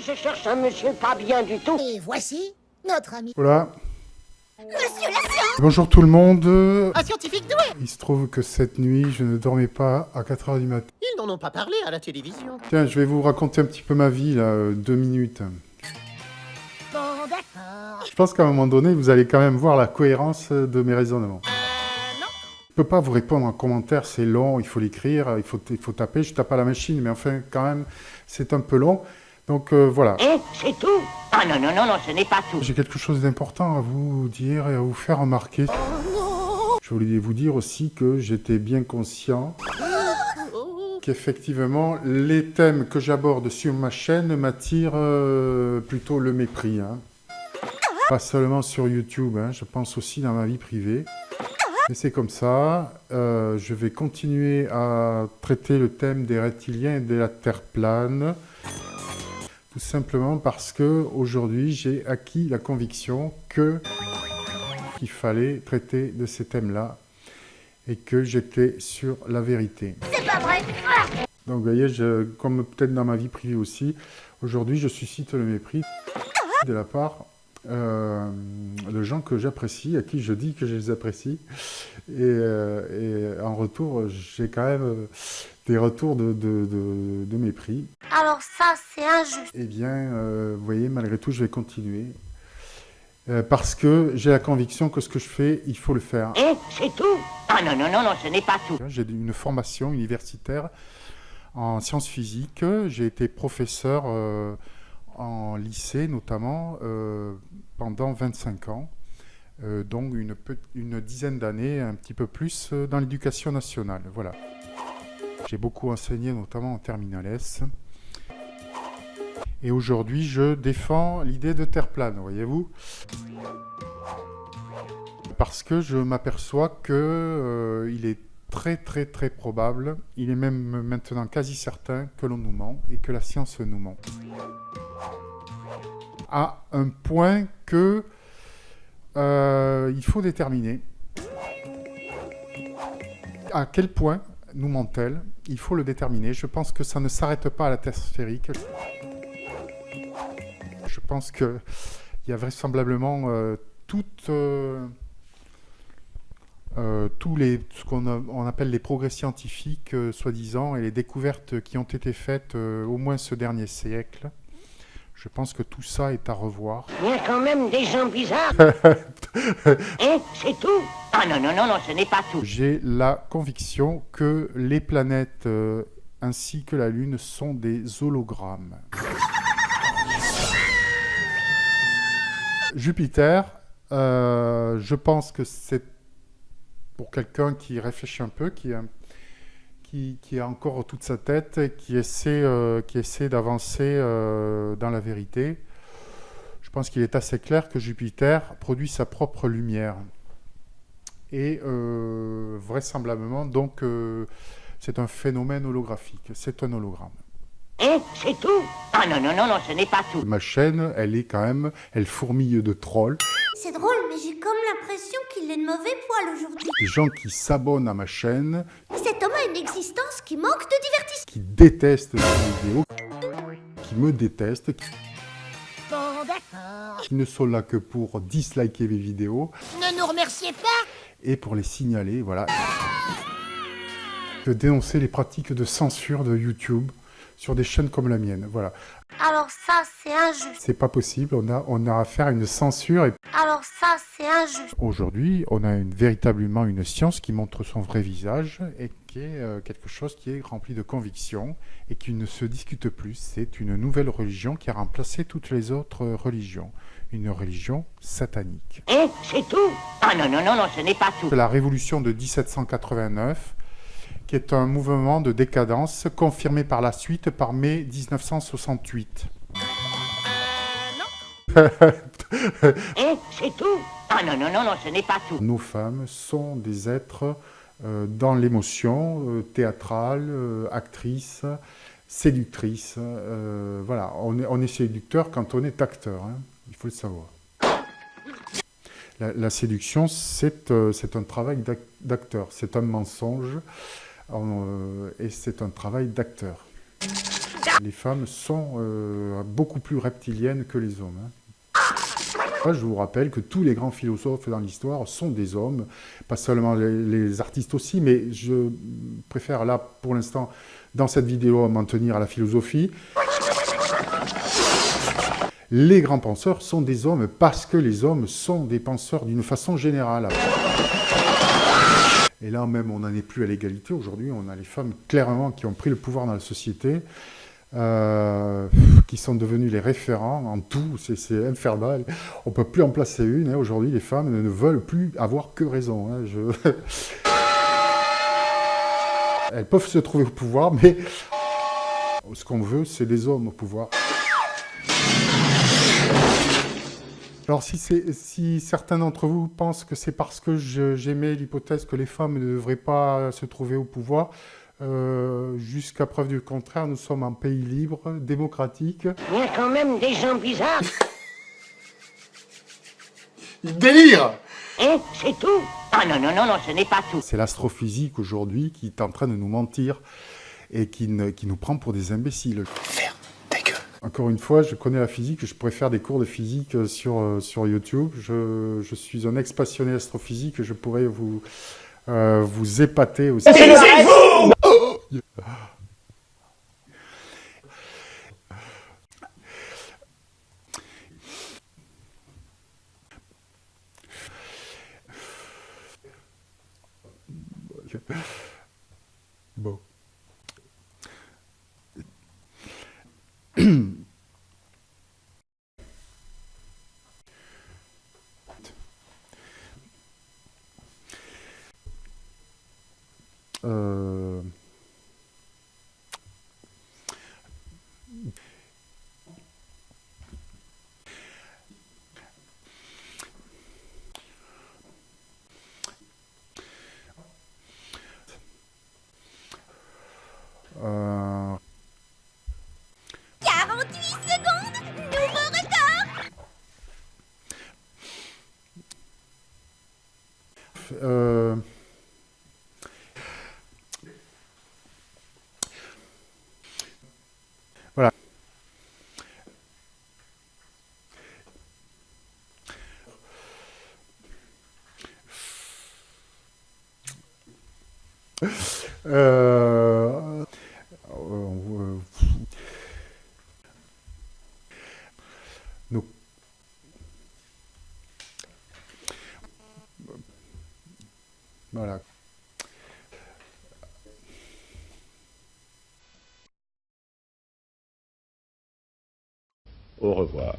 je cherche un monsieur pas bien du tout. Et voici notre ami. Voilà. Monsieur la science. Bonjour tout le monde. Un scientifique doué. Il se trouve que cette nuit, je ne dormais pas à 4 h du matin. Ils n'en ont pas parlé à la télévision. Tiens, je vais vous raconter un petit peu ma vie, là, 2 minutes. Bon, d'accord. Je pense qu'à un moment donné, vous allez quand même voir la cohérence de mes raisonnements. Non. Je peux pas vous répondre en commentaire, c'est long, il faut l'écrire, il faut taper. Je tape à la machine, mais enfin, quand même, c'est un peu long. Donc voilà. C'est tout. Ah non, non, non, non, ce n'est pas tout. J'ai quelque chose d'important à vous dire et à vous faire remarquer. Je voulais vous dire aussi que j'étais bien conscient qu'effectivement, les thèmes que j'aborde sur ma chaîne m'attirent plutôt le mépris. Hein. Pas seulement sur YouTube, hein, je pense aussi dans ma vie privée. Mais c'est comme ça. Je vais continuer à traiter le thème des reptiliens et de la Terre plane. Tout simplement parce que aujourd'hui j'ai acquis la conviction qu'il fallait traiter de ces thèmes-là et que j'étais sur la vérité. C'est pas vrai. Donc vous voyez, comme peut-être dans ma vie privée aussi, aujourd'hui je suscite le mépris de la part de gens que j'apprécie, à qui je dis que je les apprécie. Et en retour, j'ai quand même des retours de mépris. Alors ça, c'est injuste. Eh bien, vous voyez, malgré tout, je vais continuer. Parce que j'ai la conviction que ce que je fais, il faut le faire. C'est tout. Ah non, non, non, non, ce n'est pas tout. J'ai une formation universitaire en sciences physiques. J'ai été professeur en lycée, notamment, pendant 25 ans. Donc une dizaine d'années, un petit peu plus, dans l'éducation nationale. Voilà. J'ai beaucoup enseigné, notamment en terminale S. Et aujourd'hui, je défends l'idée de terre plane, voyez-vous. Parce que je m'aperçois que il est très très très probable, il est même maintenant quasi certain que l'on nous ment et que la science nous ment. À un point que il faut déterminer à quel point nous ment-elle. Il faut le déterminer. Je pense que ça ne s'arrête pas à la Terre sphérique. Je pense qu'il y a vraisemblablement tous ce qu'on appelle les progrès scientifiques, soi-disant, et les découvertes qui ont été faites au moins ce dernier siècle. Je pense que tout ça est à revoir. Il y a quand même des gens bizarres. C'est tout. Ah non, non, non, non, ce n'est pas tout. J'ai la conviction que les planètes ainsi que la Lune sont des hologrammes. Jupiter, je pense que c'est pour quelqu'un qui réfléchit un peu, qui a encore toute sa tête, et qui essaie d'avancer dans la vérité. Je pense qu'il est assez clair que Jupiter produit sa propre lumière. Et vraisemblablement, donc, c'est un phénomène holographique. C'est un hologramme. C'est tout. Ah non, non, non, non, ce n'est pas tout. Ma chaîne, elle fourmille de trolls. C'est drôle, mais j'ai comme l'impression qu'il est de mauvais poil aujourd'hui. Des gens qui s'abonnent à ma chaîne, Cet homme a une existence qui manque de divertissement. qui détestent mes vidéos, qui me détestent, Bon, d'accord. qui ne sont là que pour disliker mes vidéos Ne nous remerciez pas. et pour les signaler, voilà. De dénoncer les pratiques de censure de YouTube sur des chaînes comme la mienne, voilà. Alors ça, c'est injuste. C'est pas possible, on a affaire à une censure et Alors ça, c'est injuste. aujourd'hui, on a véritablement une science qui montre son vrai visage et qui est quelque chose qui est rempli de conviction et qui ne se discute plus. C'est une nouvelle religion qui a remplacé toutes les autres religions. Une religion satanique. C'est tout. Ah non, non, non, non, ce n'est pas tout. La révolution de 1789, qui est un mouvement de décadence confirmé par la suite par mai 1968. Non. C'est tout. Ah non, non, non, non, ce n'est pas tout. Nos femmes sont des êtres dans l'émotion, théâtrales, actrices, séductrices. Voilà, on est séducteur quand on est acteur, hein, il faut le savoir. La séduction, c'est un travail d'acteur, c'est un mensonge et c'est un travail d'acteur. Les femmes sont beaucoup plus reptiliennes que les hommes. Hein. Je vous rappelle que tous les grands philosophes dans l'histoire sont des hommes, pas seulement les artistes aussi, mais je préfère là, pour l'instant, dans cette vidéo, m'en tenir à la philosophie. Les grands penseurs sont des hommes parce que les hommes sont des penseurs d'une façon générale. Et là même, on n'en est plus à l'égalité. Aujourd'hui, on a les femmes clairement qui ont pris le pouvoir dans la société, qui sont devenues les référents en tout. C'est infernal. On ne peut plus en placer une. Hein. Aujourd'hui, les femmes ne veulent plus avoir que raison. Hein. Elles peuvent se trouver au pouvoir, mais ce qu'on veut, c'est des hommes au pouvoir. Alors si certains d'entre vous pensent que c'est parce que j'émets l'hypothèse que les femmes ne devraient pas se trouver au pouvoir, jusqu'à preuve du contraire, nous sommes un pays libre, démocratique. Il y a quand même des gens bizarres. Délire! Hein, c'est tout? Ah non, non, non, non, ce n'est pas tout. C'est l'astrophysique aujourd'hui qui est en train de nous mentir et qui nous prend pour des imbéciles. Ferme ta gueule. Encore une fois, je connais la physique, je pourrais faire des cours de physique sur YouTube. Je suis un ex-passionné astrophysique et je pourrais vous épater aussi. Bon. Euh, 48 secondes, nouveau record. Voilà. Donc, voilà. Au revoir.